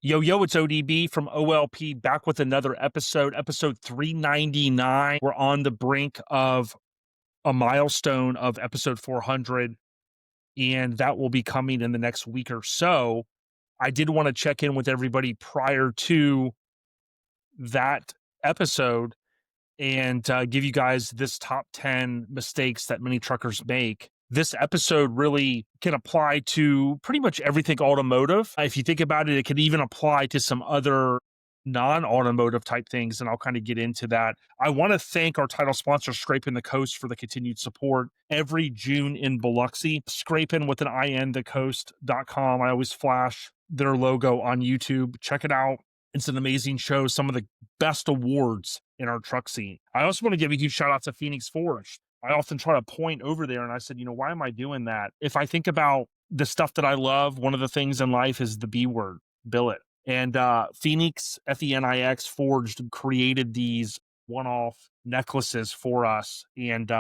Yo, yo, it's ODB from OLP back with another episode 399. We're on the brink of a milestone of episode 400, and that will be coming in the next week or so. I did want to check in with everybody prior to that episode and give you guys this top 10 mistakes that many truckers make. This episode really can apply to pretty much everything automotive. If you think about it, it could even apply to some other non-automotive type things, and I'll kind of get into that. I want to thank our title sponsor, Scraping the Coast, for the continued support every June in Biloxi. Scraping with an IN, thecoast.com. I always flash their logo on YouTube. Check it out. It's an amazing show, some of the best awards in our truck scene. I also want to give a huge shout out to Phoenix Forge. I often try to point over there, and I said, why am I doing that? If I think about the stuff that I love, one of the things in life is the B word, billet. And Phoenix, F-E-N-I-X, Forged, created these one-off necklaces for us. And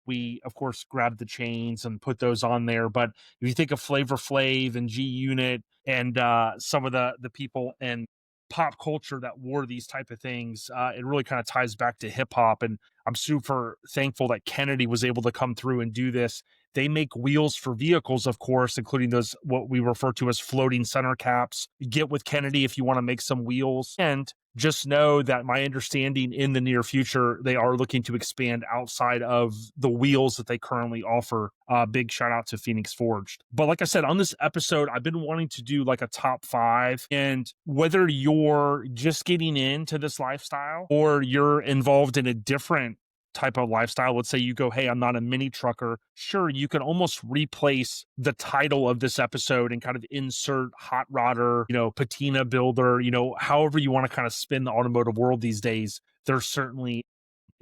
we, of course, grabbed the chains and put those on there. But if you think of Flavor Flav and G-Unit and some of the people and pop culture that wore these type of things, it really kind of ties back to hip hop. And I'm super thankful that Kennedy was able to come through and do this. They make wheels for vehicles, of course, including those, what we refer to as floating center caps. Get with Kennedy if you want to make some wheels. And just know that my understanding in the near future, they are looking to expand outside of the wheels that they currently offer. Big shout out to Phoenix Forged. But like I said, on this episode, I've been wanting to do like a top 5. And whether you're just getting into this lifestyle or you're involved in a different type of lifestyle, let's say you go, hey, I'm not a mini trucker. Sure, you can almost replace the title of this episode and kind of insert hot rodder, patina builder, however you want to kind of spin the automotive world these days. There's certainly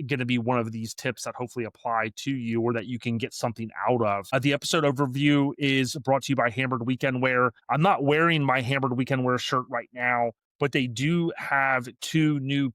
going to be one of these tips that hopefully apply to you or that you can get something out of. The episode overview is brought to you by Hammered Weekend Wear. I'm not wearing my Hammered Weekend Wear shirt right now, but they do have 2 new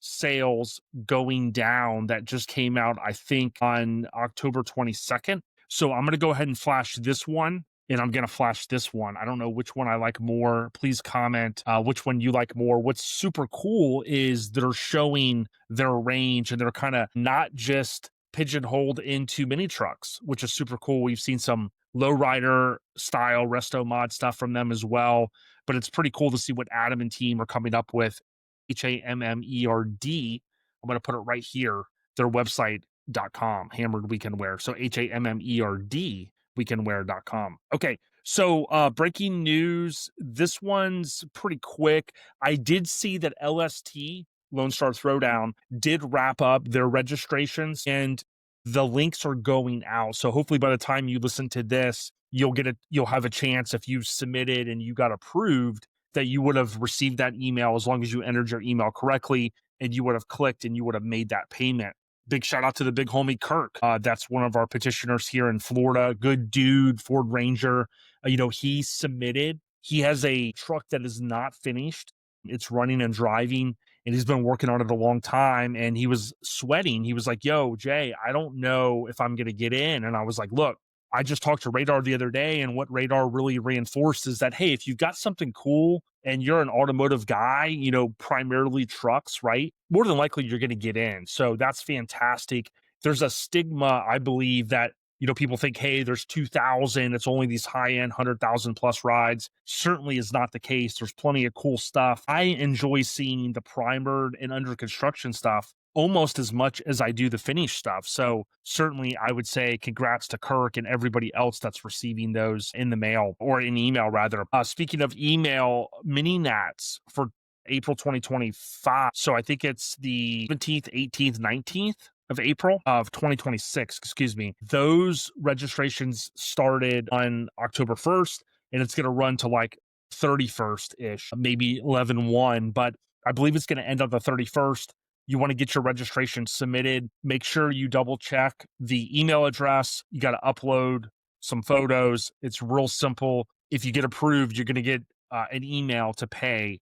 sales going down that just came out, I think, on October 22nd. So I'm going to go ahead and flash this one, and I'm going to flash this one. I don't know which one I like more. Please comment which one you like more. What's super cool is they're showing their range, and they're kind of not just pigeonholed into mini trucks, which is super cool. We've seen some lowrider style resto mod stuff from them as well, but it's pretty cool to see what Adam and team are coming up with. HAMMERD. I'm going to put it right here, their website.com, Hammered Weekend Wear. So HAMMERD, weekendwear.com. Okay, so breaking news. This one's pretty quick. I did see that LST, Lone Star Throwdown, did wrap up their registrations, and the links are going out. So hopefully by the time you listen to this, you'll have a chance, if you've submitted and you got approved, that you would have received that email as long as you entered your email correctly and you would have clicked and you would have made that payment. Big shout out to the big homie Kirk. That's one of our petitioners here in Florida. Good dude, Ford Ranger. He submitted. He has a truck that is not finished. It's running and driving, and he's been working on it a long time, and he was sweating. He was like, yo, Jay, I don't know if I'm going to get in. And I was like, look, I just talked to Radar the other day, and what Radar really reinforced is that, hey, if you've got something cool and you're an automotive guy, primarily trucks, right? More than likely you're going to get in. So that's fantastic. There's a stigma, I believe, that, people think, hey, there's 2,000. It's only these high-end 100,000 plus rides. Certainly is not the case. There's plenty of cool stuff. I enjoy seeing the primered and under construction stuff almost as much as I do the finished stuff. So certainly I would say congrats to Kirk and everybody else that's receiving those in the mail, or in email rather. Speaking of email, mini nats for April 2025. So I think it's the 17th, 18th, 19th of April of 2026, excuse me. Those registrations started on October 1st, and it's going to run to like 31st-ish, maybe 11/1, but I believe it's going to end on the 31st. You want to get your registration submitted. Make sure you double check the email address. You got to upload some photos. It's real simple. If you get approved, you're going to get an email to pay,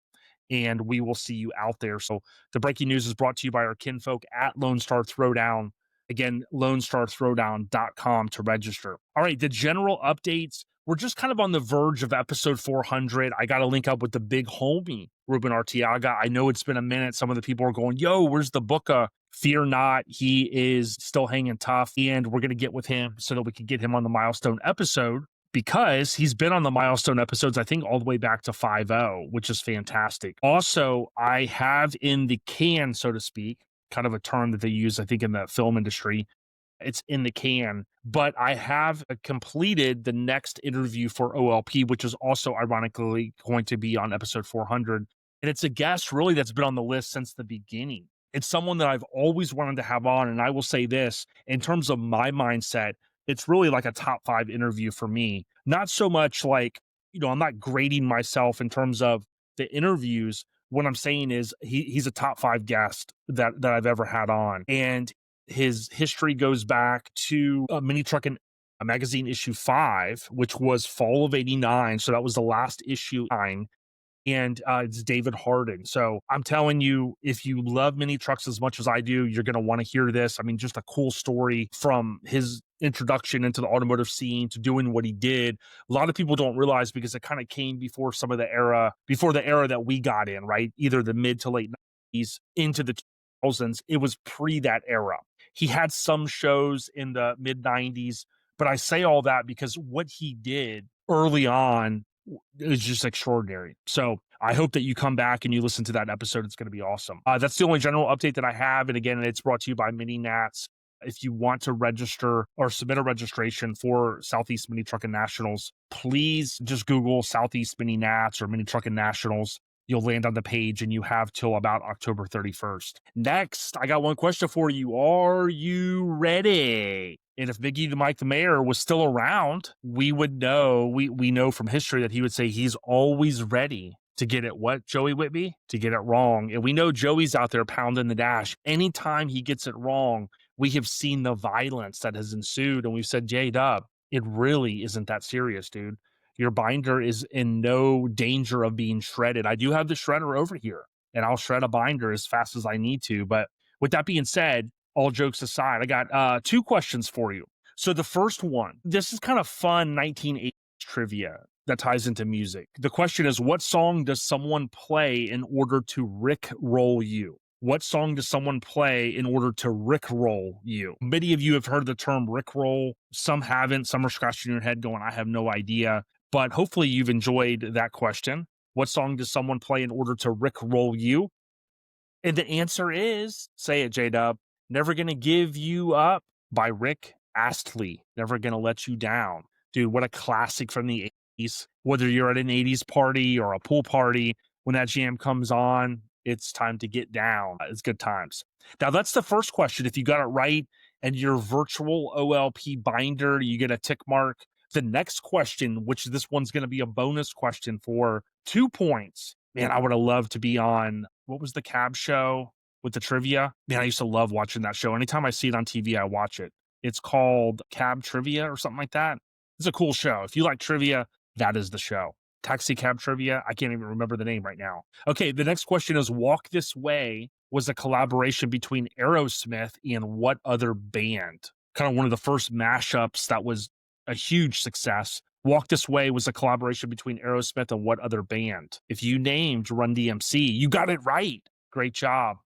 and we will see you out there. So the breaking news is brought to you by our kinfolk at Lone Star Throwdown. Again, LoneStarThrowdown.com to register. All right, the general updates. we're just kind of on the verge of episode 400. I got to link up with the big homie, Ruben Arteaga. I know it's been a minute. Some of the people are going, yo, where's the booka? Fear not, he is still hanging tough, and we're going to get with him so that we can get him on the milestone episode, because he's been on the milestone episodes, I think, all the way back to 5.0, which is fantastic. Also, I have in the can, so to speak, kind of a term that they use, I think, in the film industry. It's in the can, but I have completed the next interview for OLP, which is also ironically going to be on episode 400. And it's a guest really that's been on the list since the beginning. It's someone that I've always wanted to have on. And I will say this, in terms of my mindset, it's really like a top 5 interview for me. Not so much like, I'm not grading myself in terms of the interviews. What I'm saying is he's a top 5 guest that I've ever had on. And his history goes back to Mini Truckin magazine issue 5, which was fall of 89. So that was the last issue. And it's David Harding. So I'm telling you, if you love mini trucks as much as I do, you're going to want to hear this. I mean, just a cool story from his introduction into the automotive scene to doing what he did. A lot of people don't realize, because it kind of came before the era that we got in, right? Either the mid to late 90s into the 2000s. It was pre that era. He had some shows in the mid 90s, but I say all that because what he did early on is just extraordinary. So I hope that you come back and you listen to that episode. It's going to be awesome. That's the only general update that I have. And again, it's brought to you by Mini Nats. If you want to register or submit a registration for Southeast Mini Truckin Nationals, please just Google Southeast Mini Nats or Mini Truckin Nationals. You'll land on the page, and you have till about October 31st. Next, I got one question for you. Are you ready? And if Biggie the Mike the Mayor was still around, we would know, we know from history that he would say he's always ready to get it what, Joey Whitby? To get it wrong. And we know Joey's out there pounding the dash. Anytime he gets it wrong, we have seen the violence that has ensued. And we've said, J-Dub, it really isn't that serious, dude. Your binder is in no danger of being shredded. I do have the shredder over here, and I'll shred a binder as fast as I need to. But with that being said, all jokes aside, I got 2 questions for you. So the first one, this is kind of fun 1980s trivia that ties into music. The question is, what song does someone play in order to rickroll you? What song does someone play in order to rickroll you? Many of you have heard the term rickroll. Some haven't. Some are scratching your head going, I have no idea. But hopefully you've enjoyed that question. What song does someone play in order to rickroll you? And the answer is, say it, J-Dub, Never Gonna Give You Up by Rick Astley. Never Gonna Let You Down. Dude, what a classic from the 80s. Whether you're at an 80s party or a pool party, when that jam comes on, it's time to get down. It's good times. Now, that's the first question. If you got it right and your virtual OLP binder, you get a tick mark. The next question, which this one's going to be a bonus question for 2 points. Man, I would have loved to be on, what was the cab show with the trivia? Man, I used to love watching that show. Anytime I see it on TV, I watch it. It's called Cab Trivia or something like that. It's a cool show. If you like trivia, that is the show. Taxi Cab Trivia. I can't even remember the name right now. Okay, the next question is, Walk This Way was a collaboration between Aerosmith and what other band? Kind of one of the first mashups that was a huge success. Walk This Way was a collaboration between Aerosmith and what other band? If you named Run DMC, you got it right. Great job.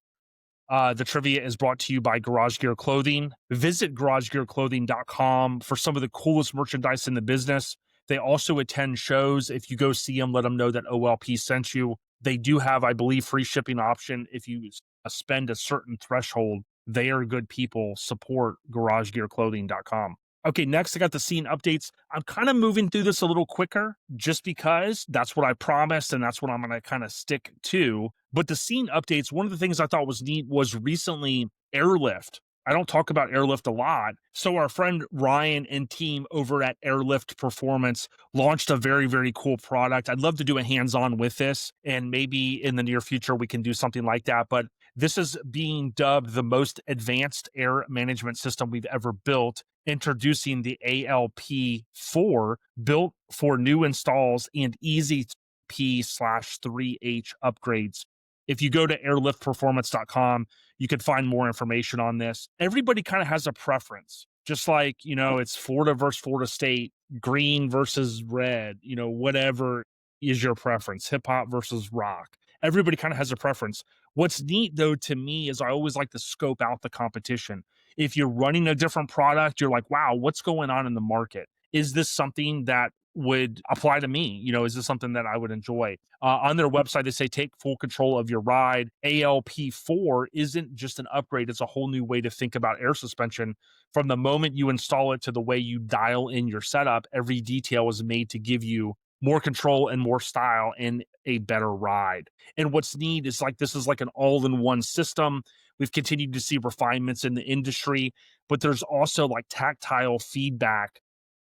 The trivia is brought to you by Garage Gear Clothing. Visit garagegearclothing.com for some of the coolest merchandise in the business. They also attend shows. If you go see them, let them know that OLP sent you. They do have, I believe, free shipping option if you spend a certain threshold. They are good people. Support garagegearclothing.com. Okay, next I got the scene updates. I'm kind of moving through this a little quicker just because that's what I promised and that's what I'm going to kind of stick to. But the scene updates, one of the things I thought was neat was recently Airlift. I don't talk about Airlift a lot. So our friend Ryan and team over at Airlift Performance launched a very, very cool product. I'd love to do a hands-on with this, and maybe in the near future we can do something like that. But this is being dubbed the most advanced air management system we've ever built, introducing the ALP4, built for new installs and easy P/3H upgrades. If you go to airliftperformance.com, you can find more information on this. Everybody kind of has a preference. Just like, it's Florida versus Florida State. green versus red, whatever is your preference, hip hop versus rock. Everybody kind of has a preference. What's neat though to me is I always like to scope out the competition. If you're running a different product, you're like, wow, what's going on in the market? Is this something that would apply to me? Is this something that I would enjoy? On their website, they say take full control of your ride. ALP4 isn't just an upgrade, it's a whole new way to think about air suspension. From the moment you install it to the way you dial in your setup, every detail is made to give you more control and more style and a better ride. And what's neat is like this is like an all-in-one system. We've continued to see refinements in the industry, but there's also like tactile feedback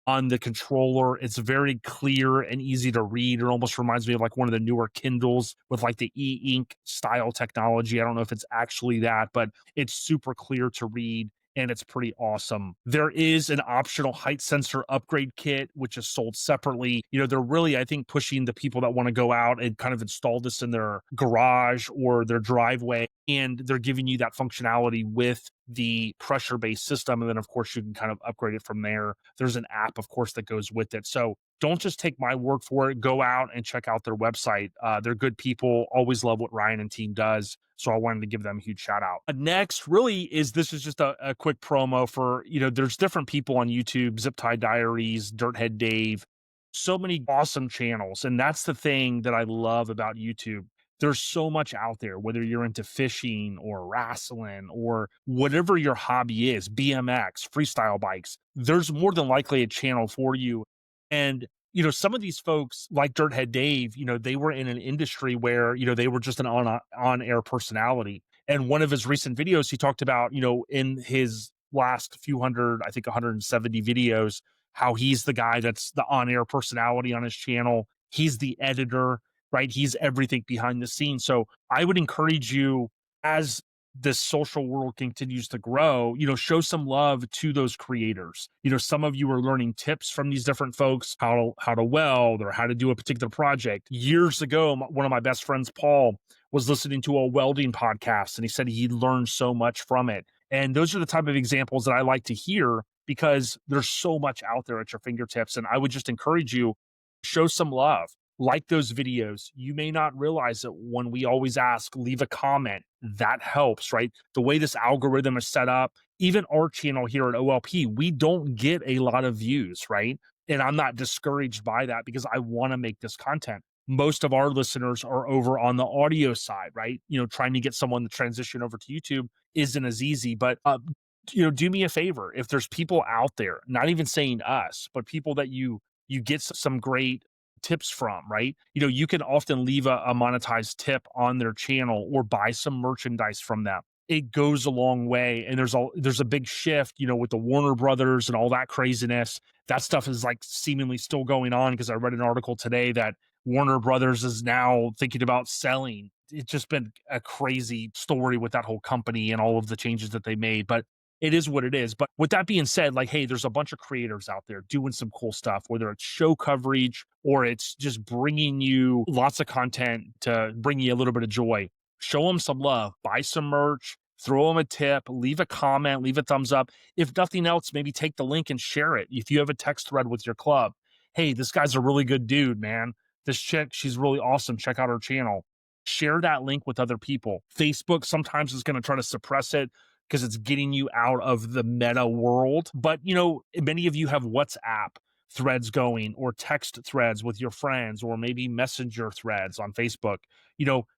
on the controller. It's very clear and easy to read. It almost reminds me of like one of the newer Kindles with like the e-ink style technology. I don't know if it's actually that, but it's super clear to read and it's pretty awesome. There is an optional height sensor upgrade kit, which is sold separately. They're really, I think, pushing the people that want to go out and kind of install this in their garage or their driveway. And they're giving you that functionality with the pressure based system. And then, of course, you can kind of upgrade it from there. There's an app, of course, that goes with it. So don't just take my word for it. Go out and check out their website. They're good people. Always love what Ryan and team does. So I wanted to give them a huge shout out. Next, really, this is just a quick promo for, there's different people on YouTube, Zip Tie Diaries, Dirthead Dave, so many awesome channels. And that's the thing that I love about YouTube. There's so much out there, whether you're into fishing or wrestling or whatever your hobby is, BMX, freestyle bikes, there's more than likely a channel for you. And some of these folks like Dirthead Dave, they were in an industry where, they were just an on-air personality. And one of his recent videos, he talked about, in his last few hundred, I think 170 videos, how he's the guy that's the on-air personality on his channel. He's the editor, right? He's everything behind the scenes. So I would encourage you, as this social world continues to grow, show some love to those creators. Some of you are learning tips from these different folks, how to weld or how to do a particular project. Years ago, one of my best friends, Paul, was listening to a welding podcast, and he said he learned so much from it. And those are the type of examples that I like to hear because there's so much out there at your fingertips. And I would just encourage you, show some love. Like those videos. You may not realize it when we always ask, leave a comment. That helps, right? The way this algorithm is set up, even our channel here at OLP, we don't get a lot of views, right? And I'm not discouraged by that because I want to make this content. Most of our listeners are over on the audio side, right? Trying to get someone to transition over to YouTube isn't as easy, but do me a favor. If there's people out there, not even saying us, but people that you get some great tips from, right? You can often leave a monetized tip on their channel or buy some merchandise from them. It goes a long way. And there's a big shift, with the Warner Brothers and all that craziness. That stuff is like seemingly still going on because I read an article today that Warner Brothers is now thinking about selling. It's just been a crazy story with that whole company and all of the changes that they made. But it is what it is. But with that being said, like, hey, there's a bunch of creators out there doing some cool stuff, whether it's show coverage or it's just bringing you lots of content to bring you a little bit of joy. Show them some love, buy some merch, throw them a tip, leave a comment, leave a thumbs up. If nothing else, maybe take the link and share it. If you have a text thread with your club, hey, this guy's a really good dude, man. This chick, she's really awesome. Check out her channel. Share that link with other people. Facebook sometimes is going to try to suppress it because it's getting you out of the meta world. But, many of you have WhatsApp threads going or text threads with your friends or maybe messenger threads on Facebook.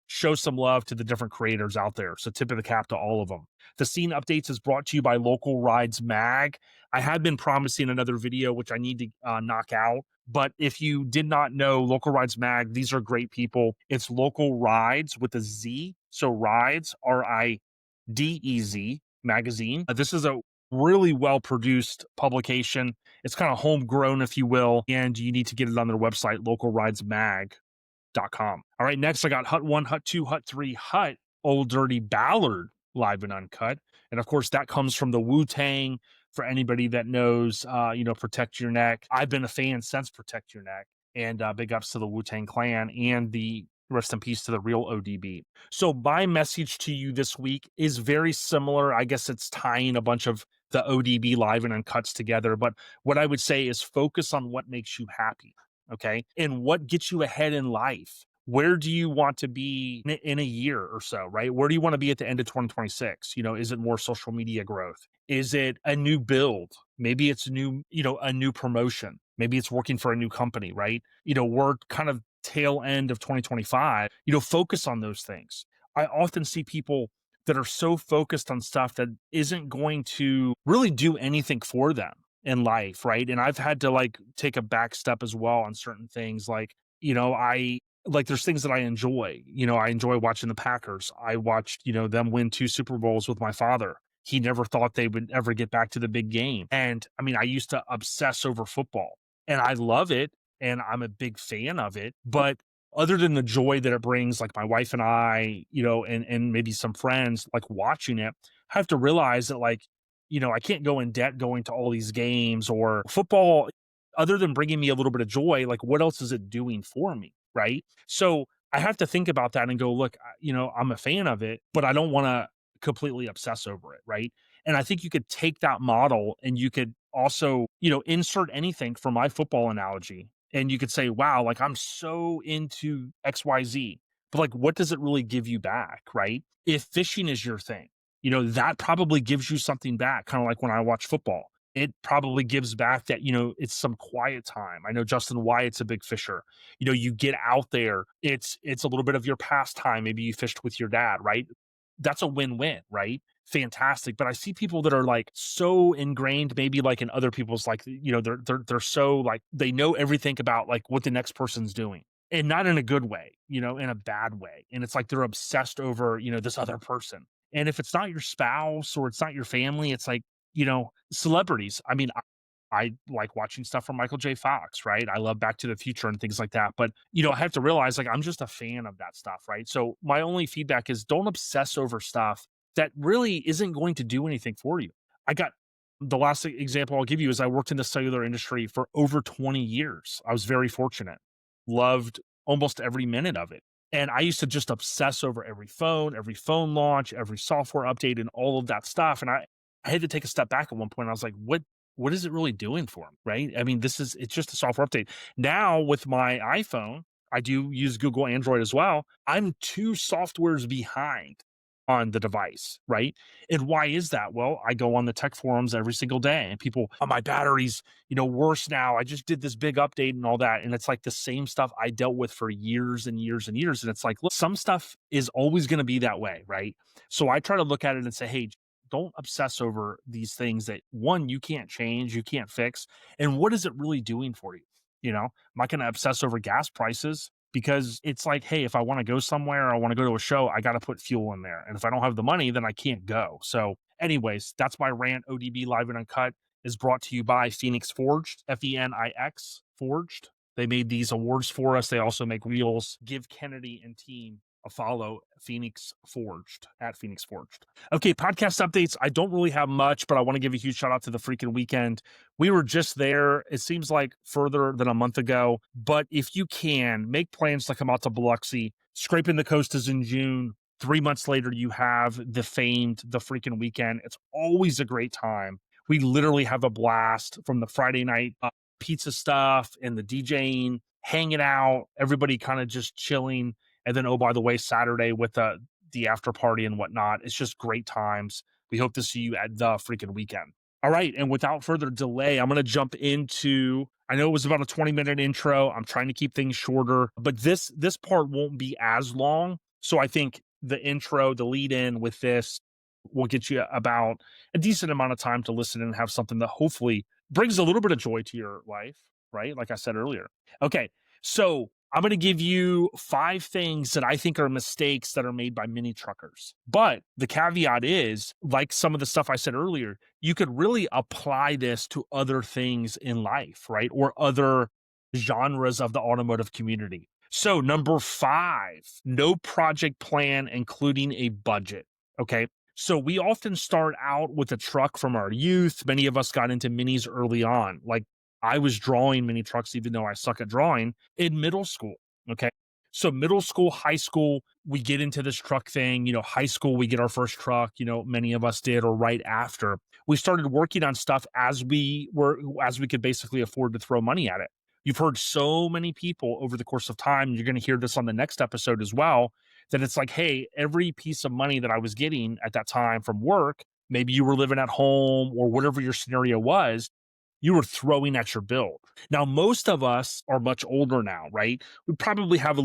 Show some love to the different creators out there. So tip of the cap to all of them. The Scene Updates is brought to you by Local Rides Mag. I had been promising another video, which I need to knock out. But if you did not know, Local Rides Mag, these are great people. It's Local Rides with a Z. So Rides, RIDEZ magazine. This is a really well-produced publication. It's kind of homegrown, if you will, and you need to get it on their website, localridesmag.com. All right, next I got Hut 1, Hut 2, Hut 3, Hut, Old Dirty Ballard, live and uncut. And of course, that comes from the Wu-Tang. For anybody that knows, Protect Your Neck. I've been a fan since Protect Your Neck. And big ups to the Wu-Tang Clan and the rest in peace to the real ODB. So my message to you this week is very similar. I guess it's tying a bunch of the ODB live and uncuts together. But what I would say is focus on what makes you happy. Okay. And what gets you ahead in life. Where do you want to be in a year or so, right? Where do you want to be at the end of 2026? Is it more social media growth? Is it a new build? Maybe it's a new promotion. Maybe it's working for a new company, right? We're kind of tail end of 2025, focus on those things. I often see people that are so focused on stuff that isn't going to really do anything for them in life, right? And I've had to like take a back step as well on certain things. Like, I like there's things that I enjoy. I enjoy watching the Packers. I watched, them win 2 Super Bowls with my father. He never thought they would ever get back to the big game. And I mean, I used to obsess over football and I love it and I'm a big fan of it. But other than the joy that it brings, like my wife and I, and maybe some friends, like watching it, I have to realize that like, I can't go in debt going to all these games or football, other than bringing me a little bit of joy, like what else is it doing for me? Right. So I have to think about that and go, look, I'm a fan of it, but I don't want to completely obsess over it. Right. And I think you could take that model and you could also, insert anything for my football analogy. And you could say, wow, like I'm so into XYZ, but like, what does it really give you back? Right. If fishing is your thing, that probably gives you something back. Kind of like when I watch football, it probably gives back that, it's some quiet time. I know Justin Wyatt's a big fisher. You get out there, it's a little bit of your pastime. Maybe you fished with your dad, right? That's a win-win, right? Fantastic. But I see people that are like so ingrained, maybe like in other people's like, they're so like they know everything about like what the next person's doing. And not in a good way, in a bad way. And it's like they're obsessed over, this other person. And if it's not your spouse or it's not your family, it's like, celebrities. I mean, I like watching stuff from Michael J. Fox, right? I love Back to the Future and things like that. But, I have to realize like I'm just a fan of that stuff, right? So my only feedback is don't obsess over stuff that really isn't going to do anything for you. I got the last example I'll give you is I worked in the cellular industry for over 20 years. I was very fortunate, loved almost every minute of it. And I used to just obsess over every phone launch, every software update, and all of that stuff. And I had to take a step back at one point. I was like, what is it really doing for them? Right. I mean, it's just a software update. Now with my iPhone, I do use Google Android as well. I'm 2 softwares behind on the device. Right. And why is that? Well, I go on the tech forums every single day and people, oh, my battery's, worse now. I just did this big update and all that. And it's like the same stuff I dealt with for years and years and years. And it's like, look, some stuff is always going to be that way. Right. So I try to look at it and say, hey, don't obsess over these things that one, you can't change, you can't fix. And what is it really doing for you? I'm not going to obsess over gas prices because it's like, hey, if I want to go somewhere, I want to go to a show, I got to put fuel in there. And if I don't have the money, then I can't go. So, anyways, that's my rant. ODB Live and Uncut is brought to you by Phoenix Forged, Fenix Forged. They made these awards for us. They also make wheels. Give Kennedy and team a follow, Phoenix Forged, at Phoenix Forged. Okay, podcast updates. I don't really have much, but I want to give a huge shout out to the freaking weekend. We were just there. It seems like further than a month ago, but if you can, make plans to come out to Biloxi. Scraping the Coast is in June. 3 months later, you have the freaking weekend. It's always a great time. We literally have a blast from the Friday night pizza stuff and the DJing, hanging out, everybody kind of just chilling. And then, oh, by the way, Saturday with the after party and whatnot. It's just great times. We hope to see you at the freaking weekend. All right. And without further delay, I'm going to jump into, I know it was about a 20-minute intro. I'm trying to keep things shorter, but this part won't be as long. So I think the intro, the lead in with this will get you about a decent amount of time to listen and have something that hopefully brings a little bit of joy to your life, right? Like I said earlier. Okay. So I'm going to give you 5 things that I think are mistakes that are made by mini truckers. But the caveat is, like some of the stuff I said earlier, you could really apply this to other things in life, right? Or other genres of the automotive community. So number 5, no project plan, including a budget. Okay. So we often start out with a truck from our youth. Many of us got into minis early on. Like I was drawing mini trucks, even though I suck at drawing, in middle school. Okay. So middle school, high school, we get into this truck thing. High school, we get our first truck. Many of us did, or right after. We started working on stuff as we could basically afford to throw money at it. You've heard so many people over the course of time, and you're going to hear this on the next episode as well, that it's like, hey, every piece of money that I was getting at that time from work, maybe you were living at home or whatever your scenario was, you were throwing at your bill. Now, most of us are much older now, right? We probably have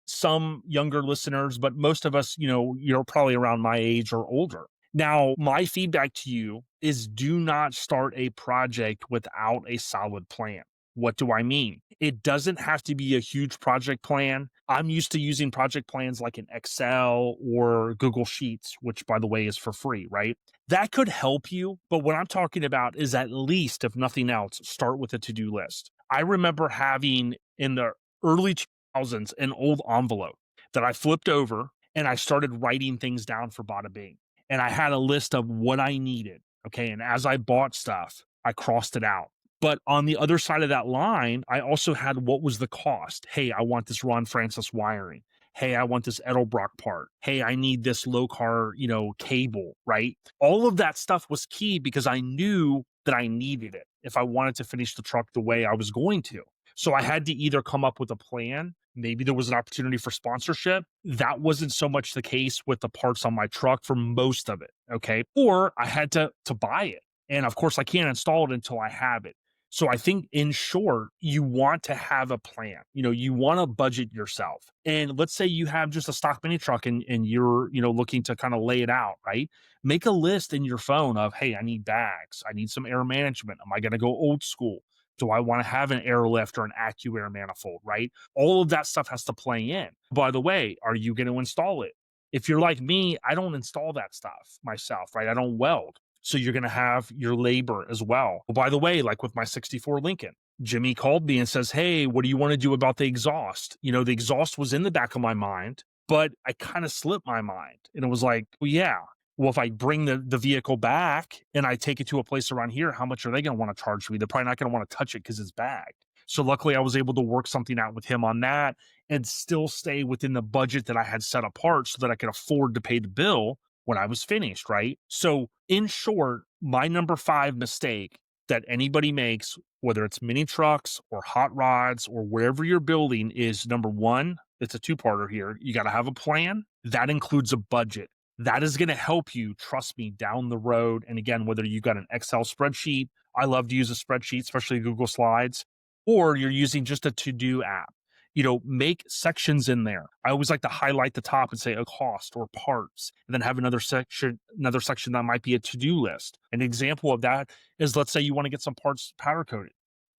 some younger listeners, but most of us, you're probably around my age or older. Now, my feedback to you is do not start a project without a solid plan. What do I mean? It doesn't have to be a huge project plan. I'm used to using project plans like in Excel or Google Sheets, which by the way is for free, right? That could help you. But what I'm talking about is at least, if nothing else, start with a to do list. I remember having in the early 2000s an old envelope that I flipped over and I started writing things down for Bada Bing. And I had a list of what I needed. Okay. And as I bought stuff, I crossed it out. But on the other side of that line, I also had what was the cost. Hey, I want this Ron Francis wiring. Hey, I want this Edelbrock part. Hey, I need this low car, cable, right? All of that stuff was key because I knew that I needed it if I wanted to finish the truck the way I was going to. So I had to either come up with a plan. Maybe there was an opportunity for sponsorship. That wasn't so much the case with the parts on my truck for most of it. Okay. Or I had to buy it. And of course, I can't install it until I have it. So I think in short, you want to have a plan. You want to budget yourself. And let's say you have just a stock mini truck and you're, looking to kind of lay it out, right? Make a list in your phone of, hey, I need bags. I need some air management. Am I going to go old school? Do I want to have an airlift or an AccuAir manifold, right? All of that stuff has to play in. By the way, are you going to install it? If you're like me, I don't install that stuff myself, right? I don't weld. So you're going to have your labor as well. By the way, like with my 64 Lincoln, Jimmy called me and says, hey, what do you want to do about the exhaust? The exhaust was in the back of my mind, but I kind of slipped my mind. And it was like, well, yeah. Well, if I bring the vehicle back and I take it to a place around here, how much are they going to want to charge me? They're probably not going to want to touch it because it's bagged. So luckily I was able to work something out with him on that and still stay within the budget that I had set apart so that I could afford to pay the bill when I was finished, right? So in short, my number 5 mistake that anybody makes, whether it's mini trucks or hot rods or wherever you're building, is number 1, it's a two-parter here. You got to have a plan. That includes a budget. That is going to help you, trust me, down the road. And again, whether you've got an Excel spreadsheet, I love to use a spreadsheet, especially Google Slides, or you're using just a to-do app. Make sections in there. I always like to highlight the top and say a cost or parts, and then have another section that might be a to-do list. An example of that is, let's say you want to get some parts powder coated.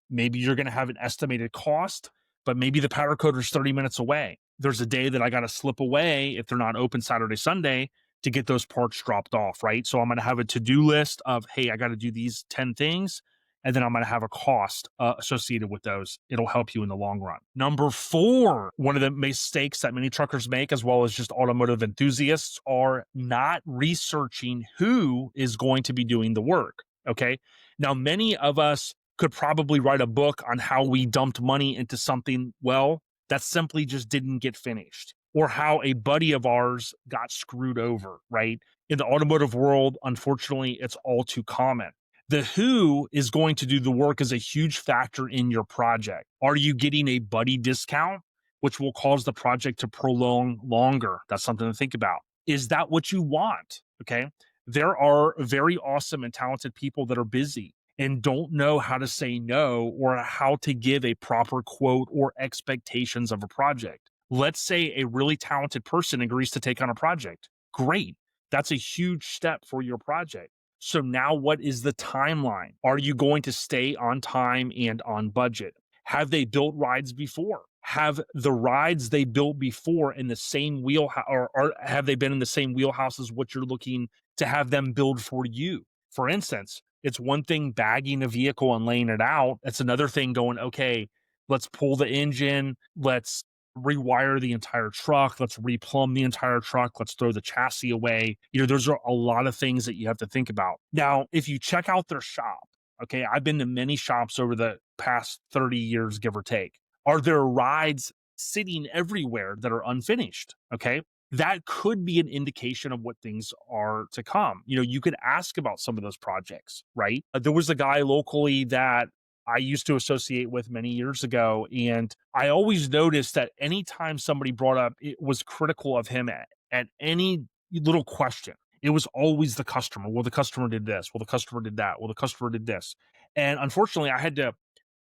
Maybe you're going to have an estimated cost, but maybe the powder coater is 30 minutes away. There's a day that I got to slip away if they're not open Saturday, Sunday to get those parts dropped off, right? So I'm going to have a to-do list of, hey, I got to do these 10 things. And then I'm going to have a cost associated with those. It'll help you in the long run. Number 4, one of the mistakes that many truckers make, as well as just automotive enthusiasts, are not researching who is going to be doing the work. Okay. Now, many of us could probably write a book on how we dumped money into something, well, that simply just didn't get finished, or how a buddy of ours got screwed over, right? In the automotive world, unfortunately, it's all too common. The who is going to do the work is a huge factor in your project. Are you getting a buddy discount, which will cause the project to prolong longer? That's something to think about. Is that what you want? Okay. There are very awesome and talented people that are busy and don't know how to say no or how to give a proper quote or expectations of a project. Let's say a really talented person agrees to take on a project. Great. That's a huge step for your project. So now what is the timeline? Are you going to stay on time and on budget? Have they built rides before? Have the rides they built before in the same wheelhouse, or have they been in the same wheelhouse as what you're looking to have them build for you? For instance, it's one thing bagging a vehicle and laying it out. It's another thing going, okay, let's pull the engine. Let's rewire the entire truck. Let's replumb the entire truck. Let's throw the chassis away. Those are a lot of things that you have to think about. Now, if you check out their shop, okay, I've been to many shops over the past 30 years, give or take. Are there rides sitting everywhere that are unfinished. Okay. That could be an indication of what things are to come. You could ask about some of those projects, right? There was a guy locally that I used to associate with many years ago. And I always noticed that anytime somebody brought up, it was critical of him at any little question, it was always the customer. Well, the customer did this. Well, the customer did that. Well, the customer did this. And unfortunately, I had to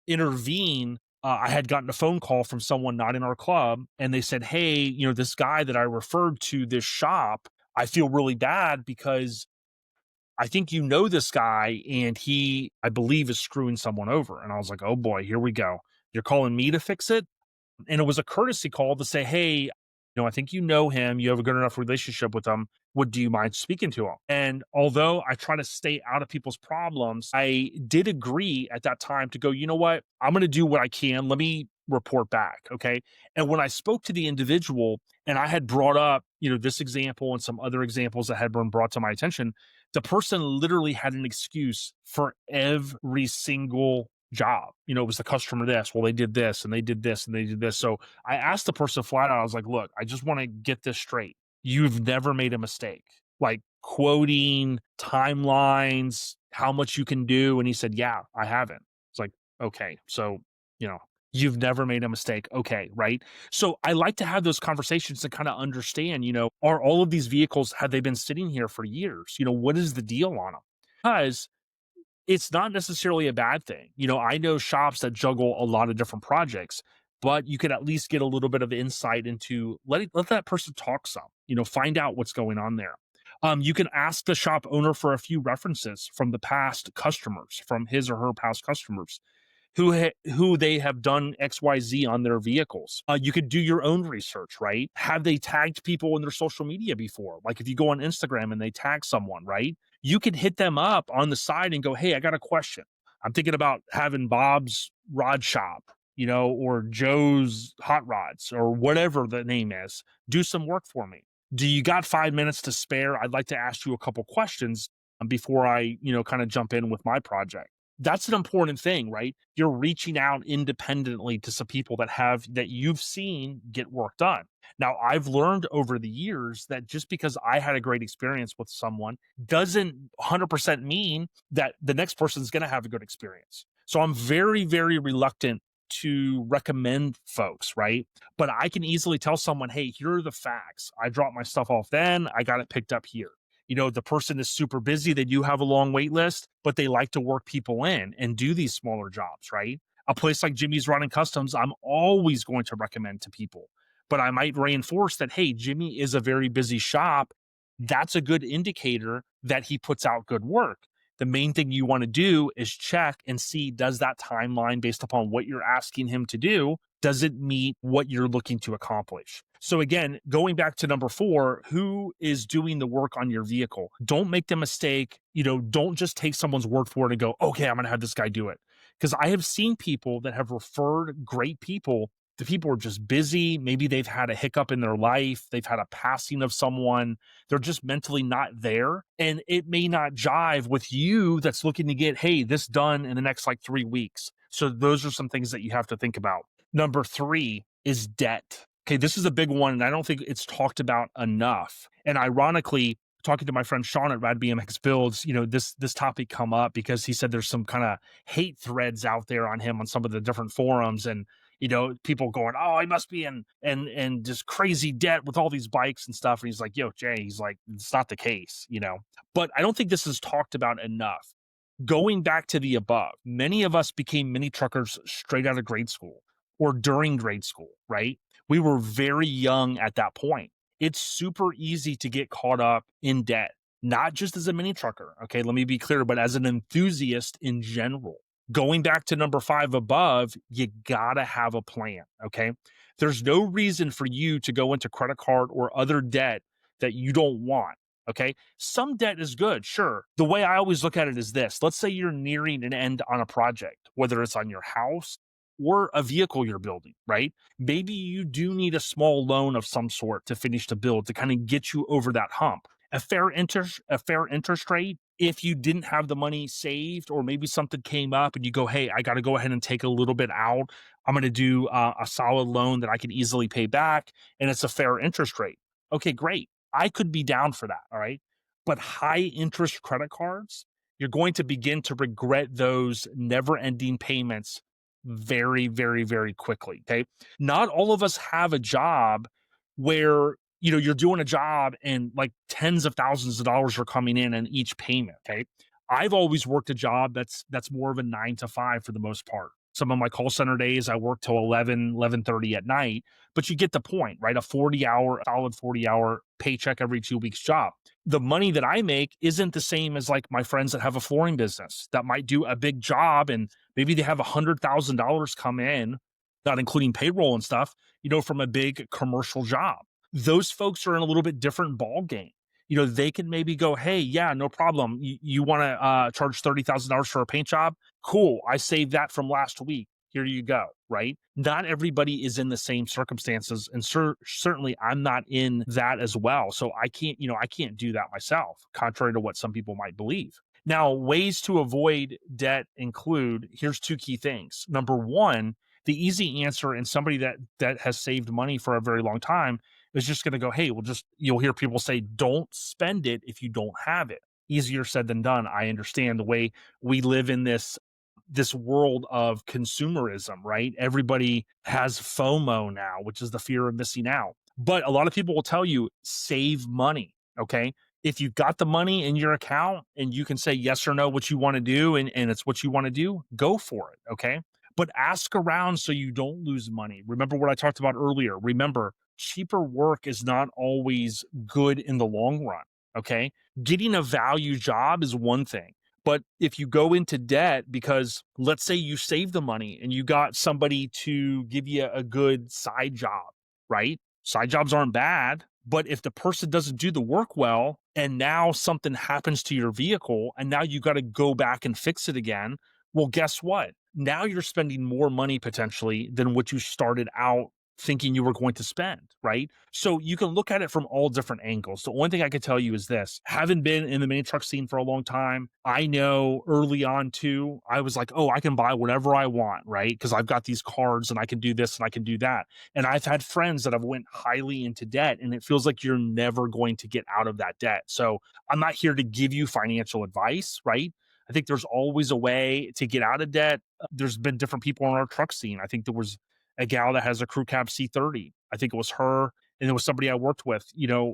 intervene. I had gotten a phone call from someone not in our club, and they said, "Hey, this guy that I referred to this shop, I feel really bad because I think this guy, and he, I believe, is screwing someone over." And I was like, "Oh boy, here we go. You're calling me to fix it?" And it was a courtesy call to say, "Hey, I think him. You have a good enough relationship with him. Do you mind speaking to him?" And although I try to stay out of people's problems, I did agree at that time to go, "You know what? I'm going to do what I can. Let me report back." Okay. And when I spoke to the individual and I had brought up, this example and some other examples that had been brought to my attention, the person literally had an excuse for every single job. It was the customer this, well, they did this and they did this and they did this. So I asked the person flat out, I was like, "Look, I just want to get this straight. You've never made a mistake, like quoting timelines, how much you can do." And he said, "Yeah, I haven't." It's like, okay, so, you know, you've never made a mistake. Okay, right? So I like to have those conversations to kind of understand, are all of these vehicles, have they been sitting here for years? What is the deal on them? Because it's not necessarily a bad thing. I know shops that juggle a lot of different projects, but you can at least get a little bit of insight into let that person talk some, find out what's going on there. You can ask the shop owner for a few references from the past customers, from his or her past customers who they have done XYZ on their vehicles. You could do your own research, right? Have they tagged people in their social media before? Like if you go on Instagram and they tag someone, right? You could hit them up on the side and go, "Hey, I got a question. I'm thinking about having Bob's Rod Shop, or Joe's Hot Rods or whatever the name is. Do some work for me. Do you got 5 minutes to spare? I'd like to ask you a couple questions before I, kind of jump in with my project." That's an important thing, right? You're reaching out independently to some people that you've seen get work done. Now, I've learned over the years that just because I had a great experience with someone doesn't 100% mean that the next person's going to have a good experience. So I'm very, very reluctant to recommend folks, right? But I can easily tell someone, "Hey, here are the facts. I dropped my stuff off then, I got it picked up here." The person is super busy. They do have a long wait list, but they like to work people in and do these smaller jobs, right? A place like Jimmy's Rod and Customs, I'm always going to recommend to people, but I might reinforce that, "Hey, Jimmy is a very busy shop." That's a good indicator that he puts out good work. The main thing you want to do is check and see, does that timeline based upon what you're asking him to do, does it meet what you're looking to accomplish? So again, going back to number 4, who is doing the work on your vehicle? Don't make the mistake, don't just take someone's word for it and go, "Okay, I'm going to have this guy do it." Because I have seen people that have referred great people. The people are just busy. Maybe they've had a hiccup in their life. They've had a passing of someone. They're just mentally not there. And it may not jive with you that's looking to get, "Hey, this done in the next like 3 weeks." So those are some things that you have to think about. Number 3 is debt. Okay, this is a big one, and I don't think it's talked about enough. And ironically, talking to my friend Sean at Rad BMX Builds, this topic come up because he said there's some kind of hate threads out there on him on some of the different forums, and people going, "Oh, he must be in just crazy debt with all these bikes and stuff." And he's like, "Yo, Jay," he's like, "It's not the case." But I don't think this is talked about enough. Going back to the above, many of us became mini truckers straight out of grade school or during grade school, right? We were very young at that point. It's super easy to get caught up in debt, not just as a mini trucker. Okay, let me be clear, but as an enthusiast in general. Going back to number 5 above, you gotta have a plan. Okay, there's no reason for you to go into credit card or other debt that you don't want. Okay, some debt is good, sure. The way I always look at it is this: let's say you're nearing an end on a project, whether it's on your house or a vehicle you're building, right? Maybe you do need a small loan of some sort to finish the build to kind of get you over that hump. a fair interest rate if you didn't have the money saved, or maybe something came up and you go, hey, I got to go ahead and take a little bit out. I'm going to do a solid loan that I can easily pay back, and it's a fair interest rate. Okay, great. I could be down for that. All right. But high interest credit cards, you're going to begin to regret those never ending payments very, very, very quickly. Okay. Not all of us have a job where, you're doing a job and like tens of thousands of dollars are coming in each payment. Okay. I've always worked a job that's more of a 9 to 5 for the most part. Some of my call center days I work till 11:30 at night, but you get the point, right? A 40-hour paycheck every 2 weeks job. The money that I make isn't the same as like my friends that have a flooring business that might do a big job and maybe they have $100,000 come in, not including payroll and stuff, from a big commercial job. Those folks are in a little bit different ball game. They can maybe go, hey, yeah, no problem. You want to charge $30,000 for a paint job? Cool. I saved that from last week. Here you go. Right. Not everybody is in the same circumstances. And certainly I'm not in that as well. So I can't do that myself, contrary to what some people might believe. Now, ways to avoid debt include, here's two key things. Number one, the easy answer, and somebody that has saved money for a very long time is just going to go, hey, you'll hear people say, don't spend it if you don't have it. Easier said than done. I understand the way we live in this world of consumerism, right? Everybody has FOMO now, which is the fear of missing out. But a lot of people will tell you, save money. Okay. If you've got the money in your account and you can say yes or no what you want to do, and it's what you want to do, go for it. Okay. But ask around so you don't lose money. Remember what I talked about earlier. Remember, cheaper work is not always good in the long run. Okay. Getting a value job is one thing. But if you go into debt because, let's say, you save the money and you got somebody to give you a good side job, right? Side jobs aren't bad. But if the person doesn't do the work well and now something happens to your vehicle and now you got to go back and fix it again, well, guess what? Now you're spending more money potentially than what you started out thinking you were going to spend, right? So you can look at it from all different angles. The one thing I could tell you is this: having been in the mini truck scene for a long time, I know early on too, I was like, oh, I can buy whatever I want, right? Because I've got these cards and I can do this and I can do that. And I've had friends that have went highly into debt, and it feels like you're never going to get out of that debt. So I'm not here to give you financial advice, right? I think there's always a way to get out of debt. There's been different people in our truck scene. I think there was a gal that has a crew cab C30. I think it was her, and it was somebody I worked with,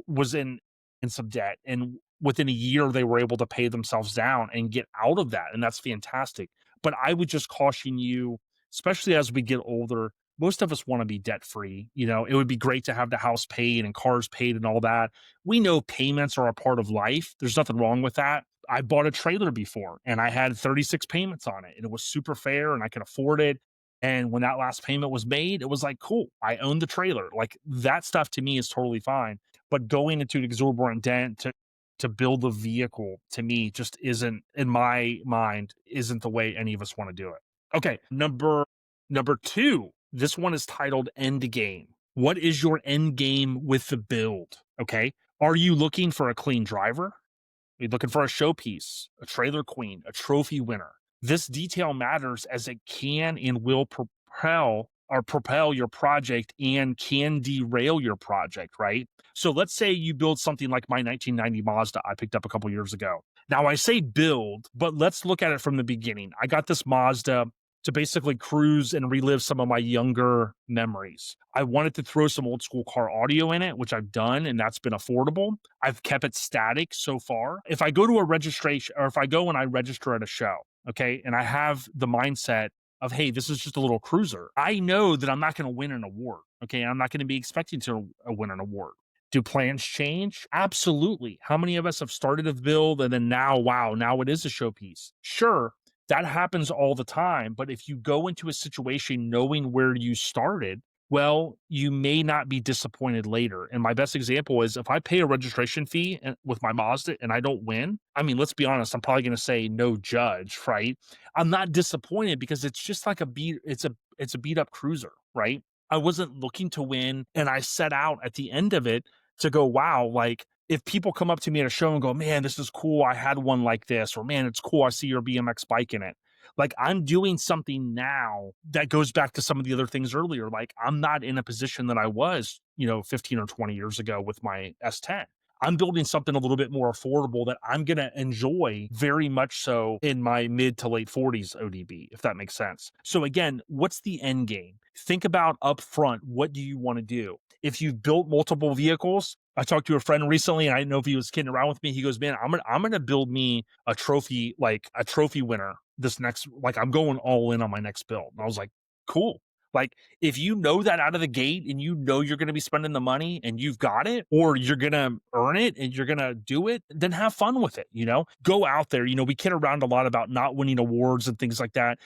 was in some debt. And within a year, they were able to pay themselves down and get out of that. And that's fantastic. But I would just caution you, especially as we get older, most of us want to be debt free. It would be great to have the house paid and cars paid and all that. We know payments are a part of life. There's nothing wrong with that. I bought a trailer before and I had 36 payments on it, and it was super fair and I could afford it. And when that last payment was made, it was like, cool, I own the trailer. Like, that stuff to me is totally fine. But going into an exorbitant debt to build a vehicle, to me, just isn't, in my mind, isn't the way any of us want to do it. Okay, number two. This one is titled End Game. What is your end game with the build? Okay. Are you looking for a clean driver? Are you looking for a showpiece, a trailer queen, a trophy winner? This detail matters as it can and will propel your project and can derail your project, right? So let's say you build something like my 1990 Mazda I picked up a couple years ago. Now I say build, but let's look at it from the beginning. I got this Mazda to basically cruise and relive some of my younger memories. I wanted to throw some old school car audio in it, which I've done, and that's been affordable. I've kept it static so far. If I go to a registration, or if I go and I register at a show, okay, and I have the mindset of, hey, this is just a little cruiser, I know that I'm not going to win an award. Okay. I'm not going to be expecting to win an award. Do plans change? Absolutely. How many of us have started a build and then now, wow, now it is a showpiece? Sure, that happens all the time. But if you go into a situation knowing where you started, well, you may not be disappointed later. And my best example is if I pay a registration fee with my Mazda and I don't win, I mean, let's be honest, I'm probably going to say no judge, right? I'm not disappointed because it's just like it's a beat up cruiser, right? I wasn't looking to win, and I set out at the end of it to go, wow, like if people come up to me at a show and go, man, this is cool, I had one like this, or man, it's cool, I see your BMX bike in it. Like, I'm doing something now that goes back to some of the other things earlier. Like, I'm not in a position that I was, 15 or 20 years ago with my S10. I'm building something a little bit more affordable that I'm going to enjoy very much so in my mid to late 40s ODB, if that makes sense. So again, what's the end game? Think about upfront, what do you want to do? If you've built multiple vehicles, I talked to a friend recently and I didn't know if he was kidding around with me. He goes, man, I'm gonna build me a trophy, like a trophy winner this next, like I'm going all in on my next build. And I was like, cool. Like, if you know that out of the gate and you know you're going to be spending the money and you've got it, or you're going to earn it and you're going to do it, then have fun with it. Go out there. We kid around a lot about not winning awards and things like that.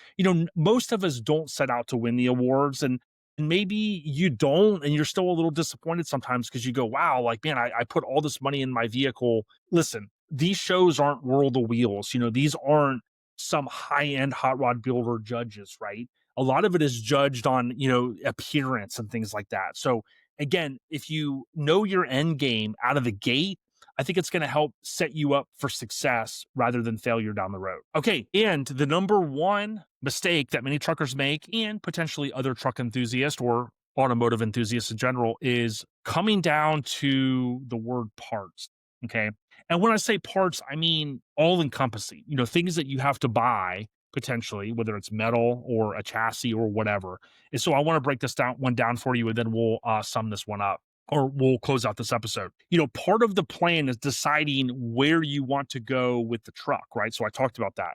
Most of us don't set out to win the awards, and maybe you don't, and you're still a little disappointed sometimes because you go, wow, like, man, I put all this money in my vehicle. Listen, these shows aren't World of Wheels. These aren't some high-end hot rod builder judges, right? A lot of it is judged on, appearance and things like that. So again, if you know your end game out of the gate, I think it's going to help set you up for success rather than failure down the road. Okay. And the number one mistake that many truckers make, and potentially other truck enthusiasts or automotive enthusiasts in general, is coming down to the word parts. Okay. And when I say parts, I mean all encompassing, things that you have to buy potentially, whether it's metal or a chassis or whatever. And so I want to break this down for you, and then we'll sum this one up, or we'll close out this episode. Part of the plan is deciding where you want to go with the truck, right? So I talked about that.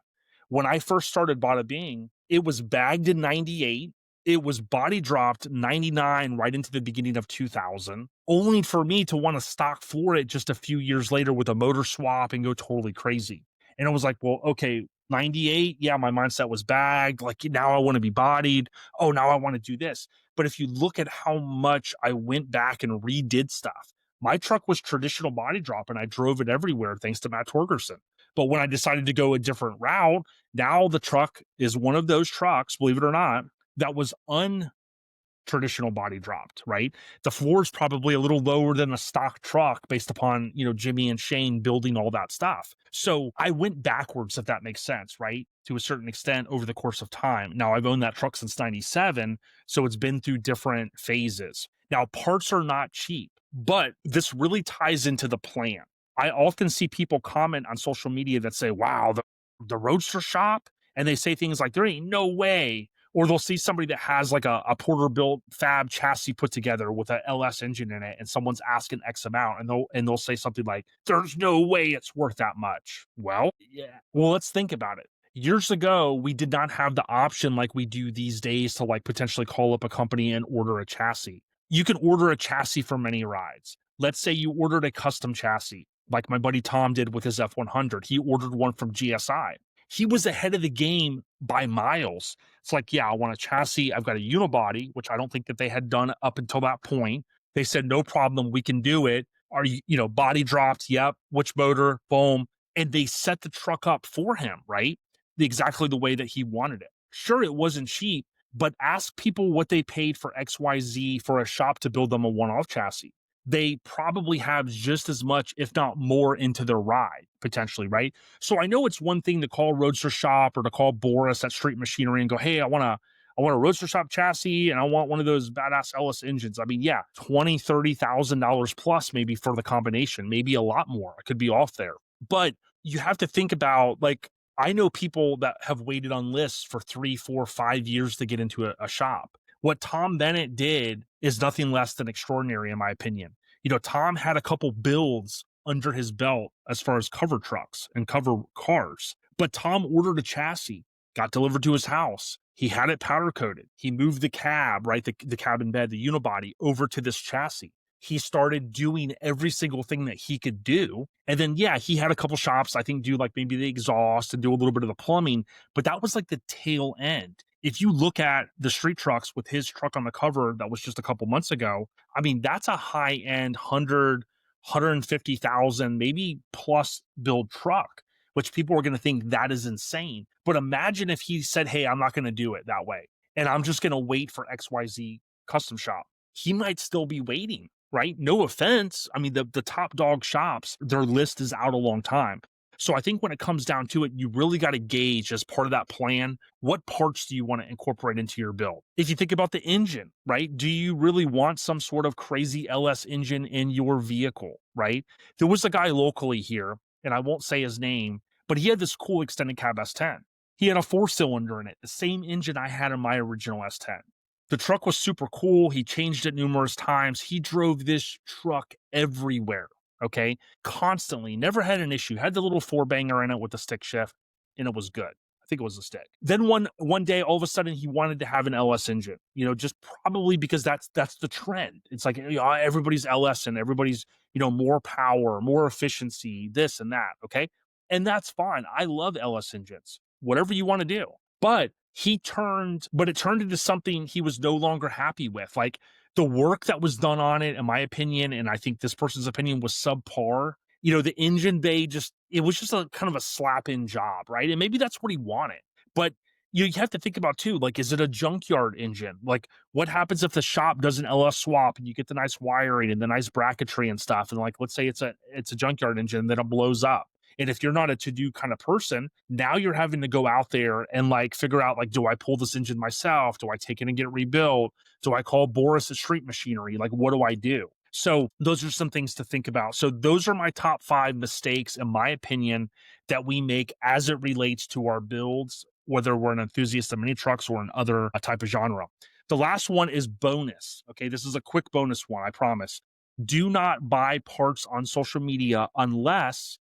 When I first started Bada Bing, it was bagged in 98. It was body dropped 99 right into the beginning of 2000, only for me to want to stock floor it just a few years later with a motor swap and go totally crazy. And I was like, well, okay, 98, yeah, my mindset was bagged. Like, now I want to be bodied. Oh, now I want to do this. But if you look at how much I went back and redid stuff, my truck was traditional body drop and I drove it everywhere thanks to Matt Torgerson. But when I decided to go a different route, now the truck is one of those trucks, believe it or not, that was traditional body dropped, right? The floor is probably a little lower than a stock truck based upon, Jimmy and Shane building all that stuff. So I went backwards, if that makes sense, right? To a certain extent over the course of time. Now I've owned that truck since 97, so it's been through different phases. Now parts are not cheap, but this really ties into the plan. I often see people comment on social media that say, wow, the Roadster shop, and they say things like, there ain't no way. Or they'll see somebody that has like a Porter-built fab chassis put together with a LS engine in it, and someone's asking X amount, and they'll say something like, "There's no way it's worth that much." Well, yeah. Well, let's think about it. Years ago, we did not have the option like we do these days to like potentially call up a company and order a chassis. You can order a chassis for many rides. Let's say you ordered a custom chassis, like my buddy Tom did with his F100. He ordered one from GSI. He was ahead of the game by miles. It's like, yeah, I want a chassis. I've got a unibody, which I don't think that they had done up until that point. They said, no problem, we can do it. Are you, body dropped? Yep. Which motor? Boom. And they set the truck up for him, right? Exactly the way that he wanted it. Sure, it wasn't cheap, but ask people what they paid for XYZ for a shop to build them a one-off chassis. They probably have just as much, if not more, into their ride, potentially, right? So I know it's one thing to call Roadster Shop or to call Boris at Street Machinery and go, hey, I want a Roadster Shop chassis and I want one of those badass LS engines. I mean, yeah, $20,000-$30,000 plus maybe for the combination, maybe a lot more. I could be off there. But you have to think about, like, I know people that have waited on lists for 3, 4, 5 years to get into a shop. What Tom Bennett did is nothing less than extraordinary, in my opinion. Tom had a couple builds under his belt as far as cover trucks and cover cars, but Tom ordered a chassis, got delivered to his house. He had it powder coated. He moved the cab, right? The cab in bed, the unibody over to this chassis. He started doing every single thing that he could do. And then, yeah, he had a couple shops, I think, do like maybe the exhaust and do a little bit of the plumbing, but that was like the tail end. If you look at the street trucks with his truck on the cover that was just a couple months ago, I mean, that's a high-end 150,000, maybe plus build truck, which people are going to think that is insane. But imagine if he said, hey, I'm not going to do it that way, and I'm just going to wait for XYZ custom shop. He might still be waiting. right? No offense. I mean, the top dog shops, their list is out a long time. So I think when it comes down to it, you really got to gauge as part of that plan, what parts do you want to incorporate into your build? If you think about the engine, right? Do you really want some sort of crazy LS engine in your vehicle, right? There was a guy locally here, and I won't say his name, but he had this cool extended cab S10. He had a 4-cylinder in it, the same engine I had in my original S10. The truck was super cool. He changed it numerous times. He drove this truck everywhere. Okay. Constantly, never had an issue. Had the little four banger in it with the stick shift, and it was good. I think it was a stick. Then one day, all of a sudden, he wanted to have an LS engine. Just probably because that's the trend. It's like everybody's LS and everybody's more power, more efficiency, this and that. Okay, and that's fine. I love LS engines. Whatever you want to do, but it turned into something he was no longer happy with. Like the work that was done on it, in my opinion, and I think this person's opinion was subpar. The engine bay it was just a kind of a slap in job, right? And maybe that's what he wanted. But you have to think about too, like, is it a junkyard engine? Like, what happens if the shop does an LS swap and you get the nice wiring and the nice bracketry and stuff? And like, let's say it's a junkyard engine, then it blows up. And if you're not a to-do kind of person, now you're having to go out there and like figure out like, do I pull this engine myself? Do I take it and get it rebuilt? Do I call Boris at Street Machinery? Like, what do I do? So those are some things to think about. So those are my top 5 mistakes, in my opinion, that we make as it relates to our builds, whether we're an enthusiast of mini trucks or another type of genre. The last one is bonus. Okay, this is a quick bonus one, I promise. Do not buy parts on social media unless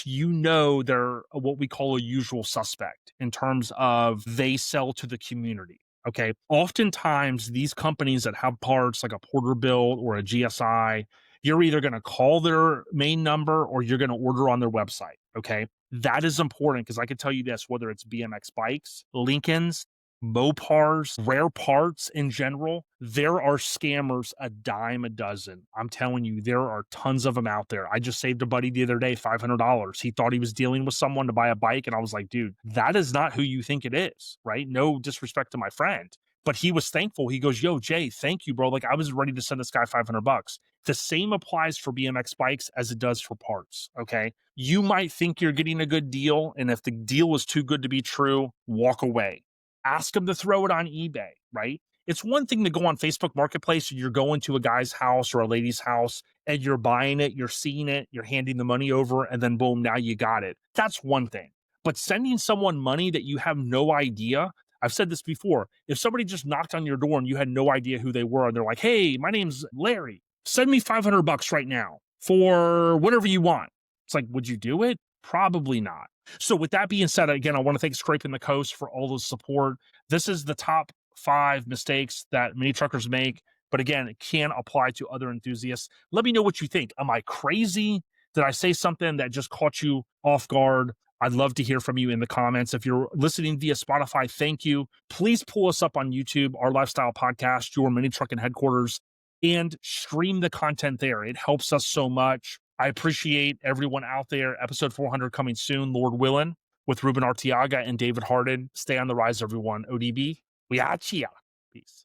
you know they're what we call a usual suspect in terms of they sell to the community. Okay. Oftentimes, these companies that have parts like a Porterbuilt or a GSI, you're either going to call their main number or you're going to order on their website. Okay. That is important because I can tell you this, whether it's BMX bikes, Lincolns, Mopars, rare parts in general, there are scammers a dime a dozen. I'm telling you, there are tons of them out there. I just saved a buddy the other day $500. He thought he was dealing with someone to buy a bike, and I was like, dude, that is not who you think it is, right? No disrespect to my friend, but he was thankful. He goes, yo, Jay, thank you, bro. Like, I was ready to send this guy $500. The same applies for BMX bikes as it does for parts, okay? You might think you're getting a good deal, and if the deal is too good to be true, walk away. Ask them to throw it on eBay, right? It's one thing to go on Facebook Marketplace and you're going to a guy's house or a lady's house and you're buying it, you're seeing it, you're handing the money over, and then boom, now you got it. That's one thing. But sending someone money that you have no idea, I've said this before, if somebody just knocked on your door and you had no idea who they were, and they're like, hey, my name's Larry, send me $500 right now for whatever you want. It's like, would you do it? Probably not. So with that being said, again, I want to thank Scraping the Coast for all the support. This is the top 5 mistakes that mini truckers make. But again, it can apply to other enthusiasts. Let me know what you think. Am I crazy? Did I say something that just caught you off guard? I'd love to hear from you in the comments. If you're listening via Spotify, thank you. Please pull us up on YouTube, Our Lifestyle Podcast, your mini trucking headquarters, and stream the content there. It helps us so much. I appreciate everyone out there. Episode 400 coming soon, Lord willing, with Ruben Artiaga and David Harden. Stay on the rise, everyone. ODB, we are chia. Peace.